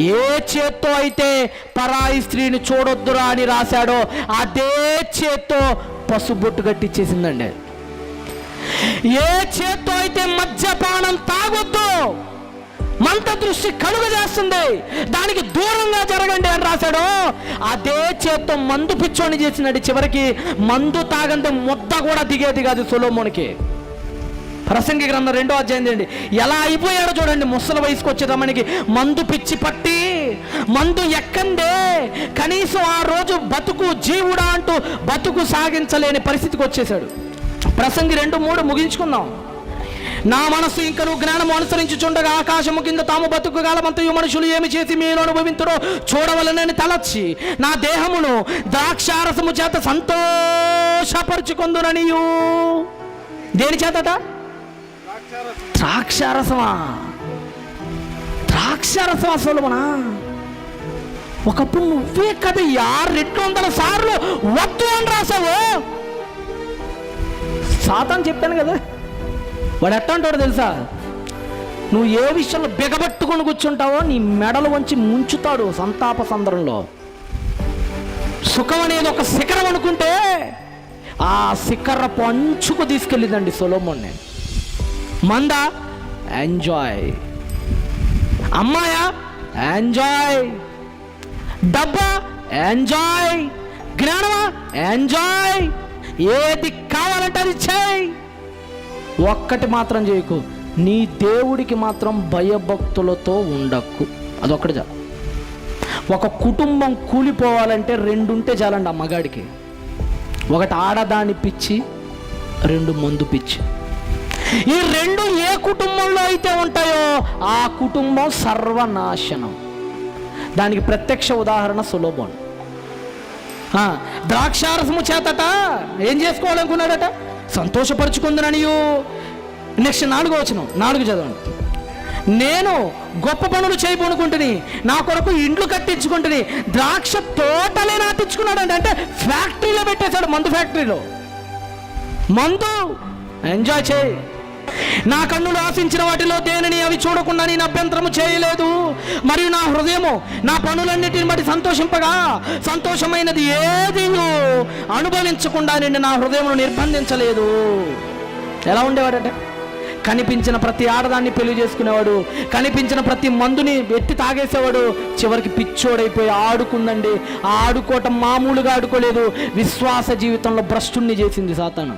ఏ చేత్తో అయితే పరాయి స్త్రీని చూడొద్దురా అని రాశాడో అదే చేత్తో పసుబొట్టు కట్టించేసిందండి. ఏ చేత్తో అయితే మద్యపానం తాగొద్దు, మంత దృష్టి కలుగ చేస్తుంది, దానికి దూరంగా జరగండి అని రాశాడో అదే చేత్తో మందు పిచ్చోని చేసినట్టు. చివరికి మందు తాగంటే ముద్ద కూడా దిగేది కాదు సొలొమోనుకి. ప్రసంగి గ్రంథం 2వ అధ్యాయం అండి, ఎలా అయిపోయాడో చూడండి. ముసలి వయసుకు వచ్చేటమ్మనికి మందు పిచ్చి పట్టి మందు ఎక్కందే, కనీసం ఆ రోజు బతుకు జీవుడా అంటూ బతుకు సాగించలేని పరిస్థితికి వచ్చేసాడు. ప్రసంగి 2:3 ముగించుకుందాం. నా మనస్సు ఇంకను జ్ఞానము అనుసరించుచుండగా ఆకాశము కింద తాము బతుకు కాలమంతయు మనుషులు ఏమి చేసి మీరు అనుభవింతురో చూడవలనని తలచి నా దేహమును ద్రాక్షారసము చేత సంతోషపరుచుకొందుననియు. దేని చేతట? ద్రాక్షారసమా? ద్రాక్షారసమా సొలొమోనా? ఒకప్పుడు నువ్వే కదా 200 సార్లు వద్దు అని రాసావు. సాతాను చెప్పాను కదా, వాడు ఎట్ట అంటాడు తెలుసా? నువ్వు ఏ విషయంలో బిగబట్టుకొని కూర్చుంటావో నీ మెడలు వంచి ముంచుతాడు సంతాప సందర్భంలో. సుఖం అనేది ఒక శిఖరం అనుకుంటే ఆ శిఖరపు అంచుకు తీసుకెళ్ళిందండి సొలొమోన్ని. మందా? ఎంజాయ్. అమ్మాయా? ఎంజాయ్. డబ్బా? ఎంజాయ్. జ్ఞానమా? ఎంజాయ్. ఏది కావాలంటే అది చేయి. ఒక్కటి మాత్రం చేయకు, నీ దేవుడికి మాత్రం భయభక్తులతో ఉండకు. అదొక్కటి చాలు. ఒక కుటుంబం కూలిపోవాలంటే 2 ఉంటే చాలండి ఆ మగాడికి. ఒకటి ఆడదాని పిచ్చి, 2 మందు పిచ్చి. ఈ 2 ఏ కుటుంబంలో అయితే ఉంటాయో ఆ కుటుంబం సర్వనాశనం. దానికి ప్రత్యక్ష ఉదాహరణ సొలొమోను. ద్రాక్షారసము చేతట ఏం చేసుకోవాలనుకున్నాడట? సంతోషపరుచుకుందననియు. నెక్స్ట్ 4వ వచనం, 4 చదవండి. నేను గొప్ప పనులు చేయబోనుకుంటుని, నా కొరకు ఇండ్లు కట్టించుకుంటుని, ద్రాక్ష తోటలే నాటించుకున్నాడంటే, అంటే ఫ్యాక్టరీలో పెట్టేశాడు. మందు ఫ్యాక్టరీలో మందు. ఎంజాయ్ చేయి. నా కన్నులు ఆశించిన వాటిలో దేనిని అవి చూడకుండా నేను అభ్యంతరము చేయలేదు, మరియు నా హృదయము నా పనులన్నిటిని బట్టి సంతోషింపగా సంతోషమైనది ఏది అనుభవించకుండా నిన్ను నా హృదయమును నిర్బంధించలేదు. ఎలా ఉండేవాడంటే, కనిపించిన ప్రతి ఆడదాన్ని పెళ్లి చేసుకునేవాడు, కనిపించిన ప్రతి మందుని ఎత్తి తాగేసేవాడు. చివరికి పిచ్చోడైపోయి ఆడుకుందండి. ఆడుకోవటం మామూలుగా ఆడుకోలేదు, విశ్వాస జీవితంలో భ్రష్టుణ్ణి చేసింది సాతాను.